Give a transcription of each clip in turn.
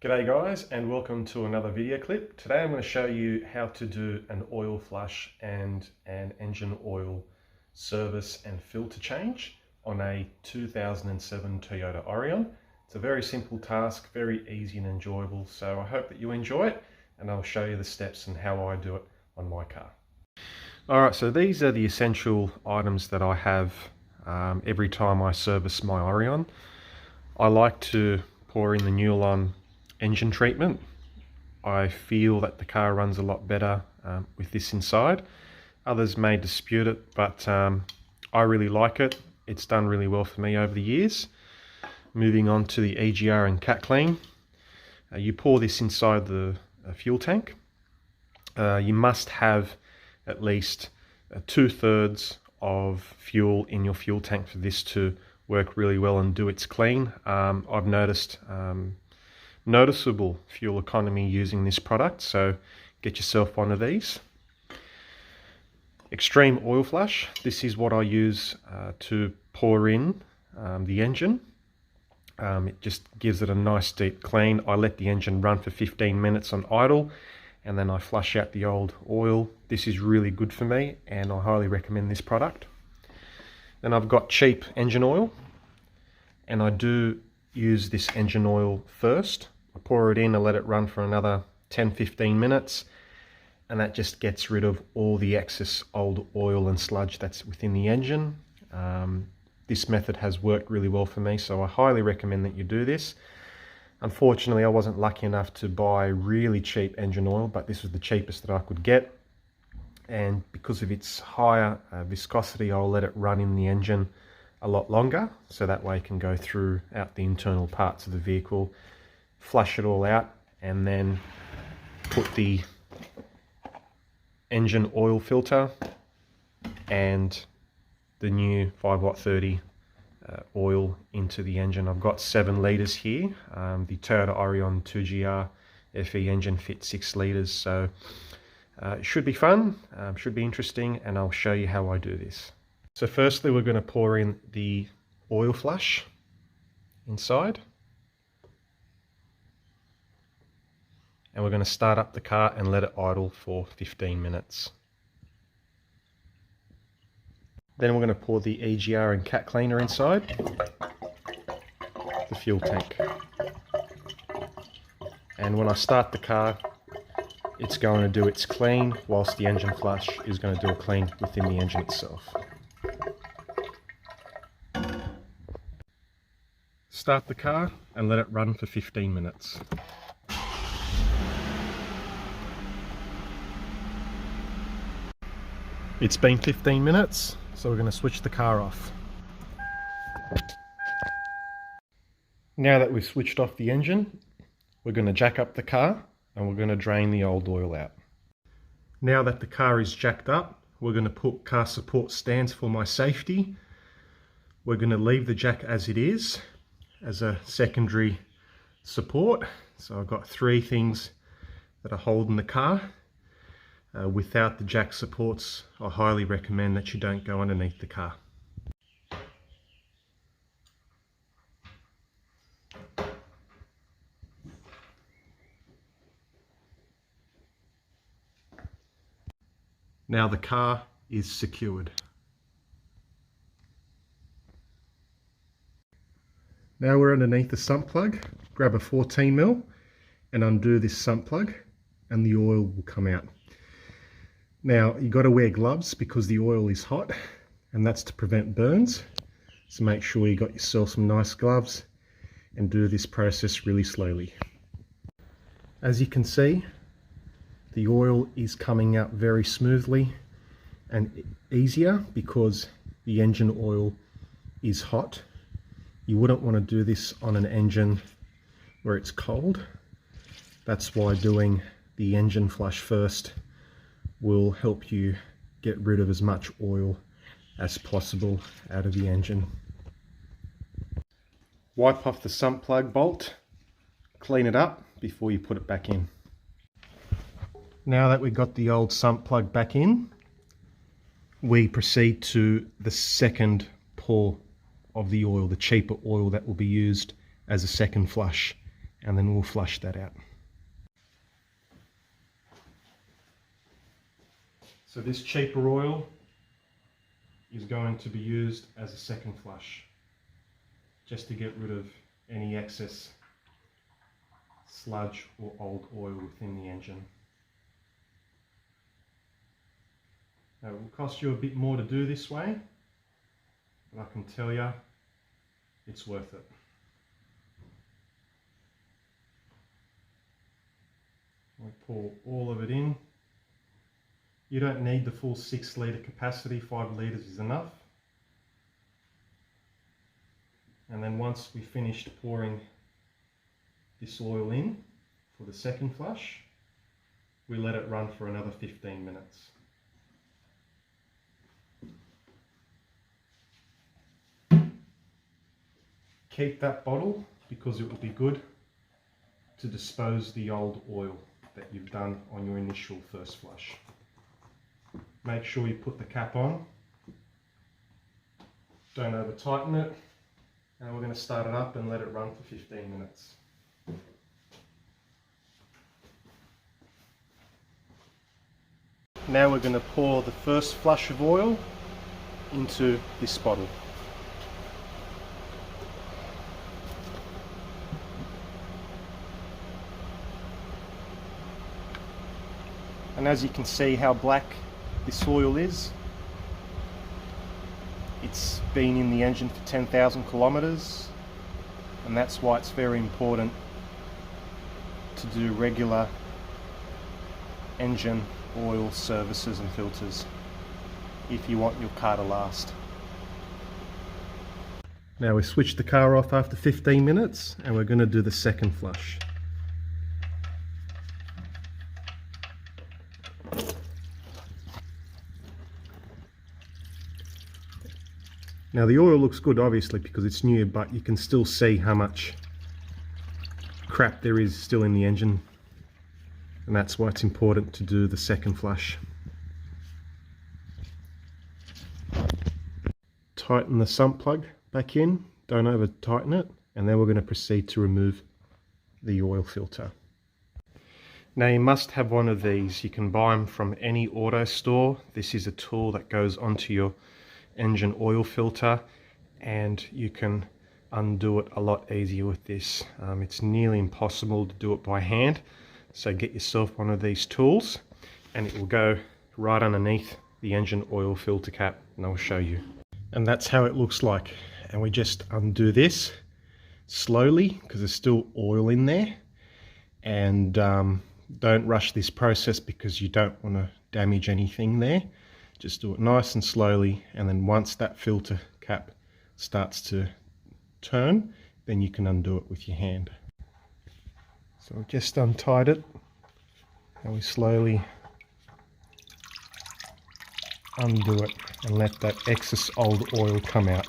G'day guys, and welcome to another video clip. Today I'm going to show you how to do an oil flush and an engine oil service and filter change on a 2007 Toyota Aurion. It's a very simple task, very easy and enjoyable, so I hope that you enjoy it, and I'll show you the steps and how I do it on my car. Alright, so these are the essential items that I have every time I service my Aurion. I like to pour in the Newlon engine treatment. I feel that the car runs a lot better with this inside. Others may dispute it, but I really like it. It's done really well for me over the years. Moving on to the EGR and cat clean. You pour this inside the fuel tank. You must have at least 2/3 of fuel in your fuel tank for this to work really well and do its clean. I've noticed noticeable fuel economy using this product, so get yourself one of these. Extreme oil flush. This is what I use to pour in the engine. It just gives it a nice deep clean. I let the engine run for 15 minutes on idle, and then I flush out the old oil. This is really good for me, and I highly recommend this product. Then I've got cheap engine oil, and I do use this engine oil first. I pour it in and let it run for another 10-15 minutes, and that just gets rid of all the excess old oil and sludge that's within the engine. This method has worked really well for me, so I highly recommend that you do this. Unfortunately, I wasn't lucky enough to buy really cheap engine oil, but this was the cheapest that I could get, and because of its higher viscosity, I'll let it run in the engine a lot longer, so that way it can go throughout the internal parts of the vehicle, flush it all out, and then put the engine oil filter and the new 5W30 oil into the engine. I've got 7 litres here. The Toyota Aurion 2GR-FE engine fits 6 litres, so it should be fun, should be interesting, and I'll show you how I do this. So firstly, we're going to pour in the oil flush inside. And we're going to start up the car and let it idle for 15 minutes. Then we're going to pour the EGR and cat cleaner inside the fuel tank. And when I start the car, it's going to do its clean, whilst the engine flush is going to do a clean within the engine itself. Start the car and let it run for 15 minutes. It's been 15 minutes, so we're going to switch the car off. Now that we've switched off the engine, we're going to jack up the car and we're going to drain the old oil out. Now that the car is jacked up, we're going to put car support stands for my safety. We're going to leave the jack as it is, as a secondary support. So I've got 3 things that are holding the car. Without the jack supports, I highly recommend that you don't go underneath the car. Now the car is secured. Now we're underneath the sump plug. Grab a 14mm and undo this sump plug, and the oil will come out. Now you've got to wear gloves because the oil is hot, and that's to prevent burns. So make sure you got yourself some nice gloves and do this process really slowly. As you can see, the oil is coming out very smoothly and easier because the engine oil is hot. You wouldn't want to do this on an engine where it's cold. That's why doing the engine flush first will help you get rid of as much oil as possible out of the engine. Wipe off the sump plug bolt, clean it up before you put it back in. Now that we've got the old sump plug back in, we proceed to the second pour of the oil, the cheaper oil that will be used as a second flush and then we'll flush that out. So this cheaper oil is going to be used as a second flush, just to get rid of any excess sludge or old oil within the engine. Now, it will cost you a bit more to do this way, but I can tell you it's worth it. I pour all of it in. You don't need the full 6 litre capacity, 5 litres is enough. And then once we finished pouring this oil in for the second flush, we let it run for another 15 minutes. Keep that bottle because it will be good to dispose the old oil that you've done on your initial first flush. Make sure you put the cap on. Don't over tighten it. And we're going to start it up and let it run for 15 minutes. Now we're going to pour the first flush of oil into this bottle. And as you can see how black this oil is, it's been in the engine for 10,000 kilometers, and that's why it's very important to do regular engine oil services and filters if you want your car to last. Now we switched the car off after 15 minutes and we're going to do the second flush. Now the oil looks good obviously because it's new, but you can still see how much crap there is still in the engine, and that's why it's important to do the second flush. Tighten the sump plug back in, don't over tighten it, and then we're going to proceed to remove the oil filter. Now you must have one of these. You can buy them from any auto store. This is a tool that goes onto your engine oil filter, and you can undo it a lot easier with this. It's nearly impossible to do it by hand, so get yourself one of these tools and it will go right underneath the engine oil filter cap, and I'll show you. And that's how it looks like. And we just undo this slowly because there's still oil in there, and don't rush this process because you don't want to damage anything there. Just do it nice and slowly, and then once that filter cap starts to turn, then you can undo it with your hand. So I've just untied it, and we slowly undo it and let that excess old oil come out.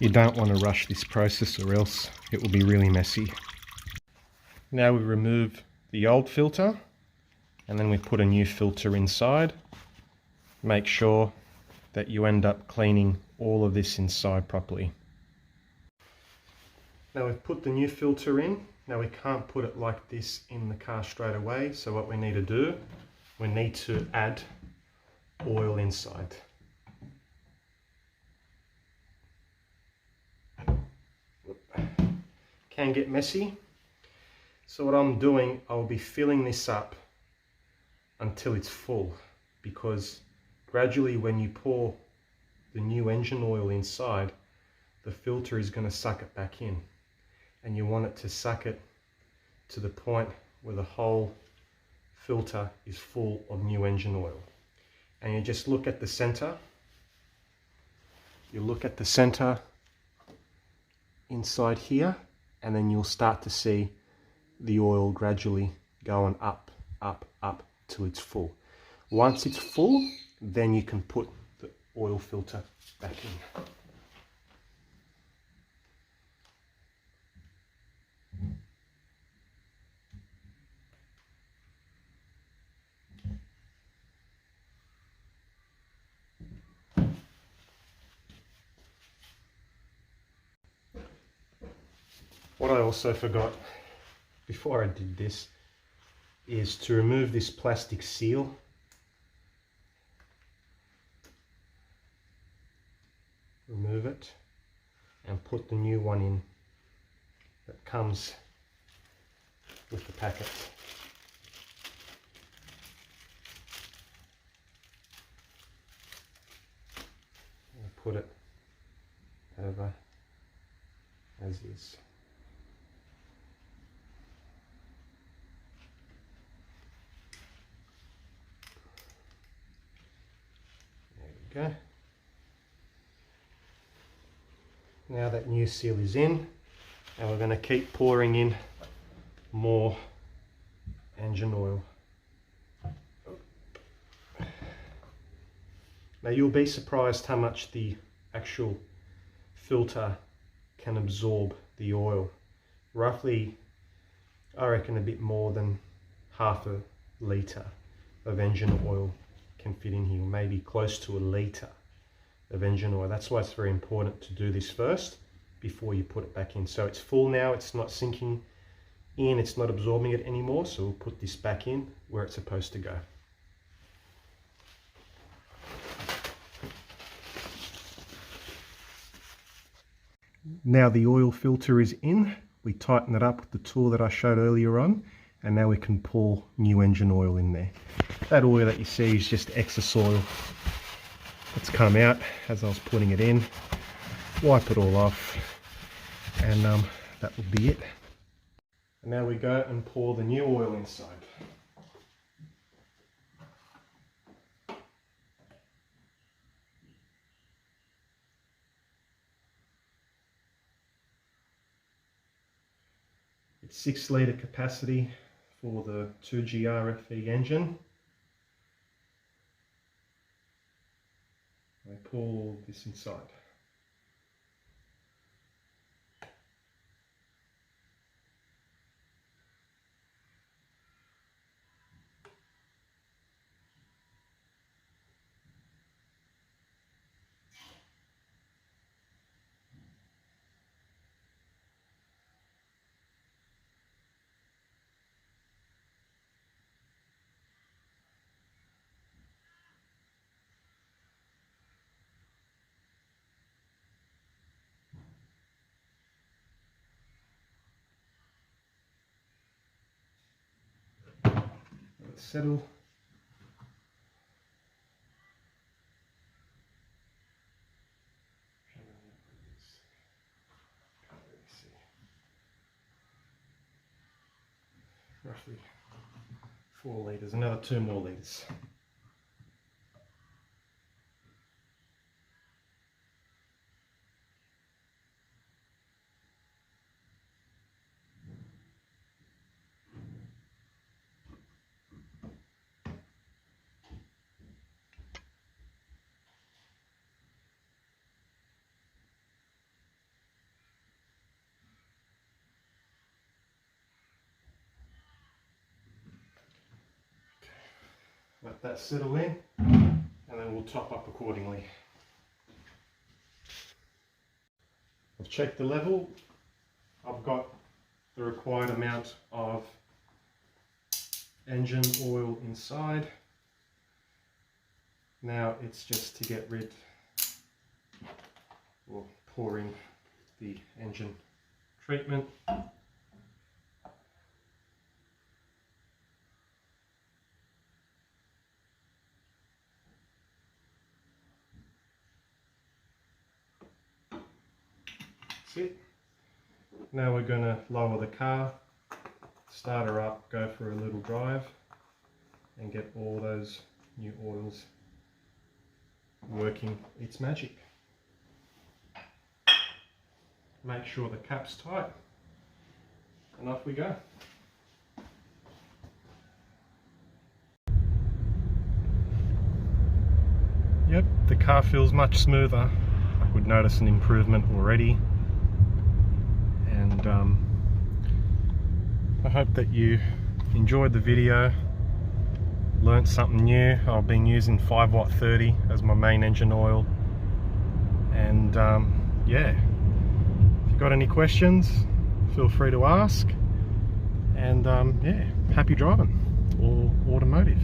You don't want to rush this process or else it will be really messy. Now we remove the old filter, and then we put a new filter inside. Make sure that you end up cleaning all of this inside properly. Now we've put the new filter in. Now we can't put it like this in the car straight away, so what we need to do, we need to add oil inside. Can get messy, so what I'm doing, I'll be filling this up until it's full, because gradually when you pour the new engine oil inside, the filter is going to suck it back in, and you want it to suck it to the point where the whole filter is full of new engine oil. And you just look at the center, you look at the center inside here, and then you'll start to see the oil gradually going up, up, up till it's full. Once it's full, then you can put the oil filter back in. What I also forgot before I did this is to remove this plastic seal. Remove it and put the new one in that comes with the packet. And put it over as is. There we go. Now that new seal is in, and we're going to keep pouring in more engine oil. Now you'll be surprised how much the actual filter can absorb the oil. Roughly, I reckon a bit more than half a litre of engine oil can fit in here, maybe close to a litre of engine oil. That's why it's very important to do this first before you put it back in. So it's full now, it's not sinking in, it's not absorbing it anymore, so we'll put this back in where it's supposed to go. Now the oil filter is in, we tighten it up with the tool that I showed earlier on, and now we can pour new engine oil in there. That oil that you see is just excess oil that's come out as I was putting it in. Wipe it all off, and that will be it. And now we go and pour the new oil inside. It's 6 litre capacity for the 2GR-FE engine. I pour this inside. Settle. Roughly 4 litres, another 2 more litres. Let that settle in, and then we'll top up accordingly. I've checked the level. I've got the required amount of engine oil inside. Now it's just to get rid or pour in the engine treatment. It. Now we're going to lower the car, start her up, go for a little drive, and get all those new oils working its magic. Make sure the cap's tight, and off we go. Yep, the car feels much smoother. I could notice an improvement already. And I hope that you enjoyed the video, learnt something new. I've been using 5W 30 as my main engine oil, and yeah, if you've got any questions, feel free to ask. And yeah, happy driving, or automotive.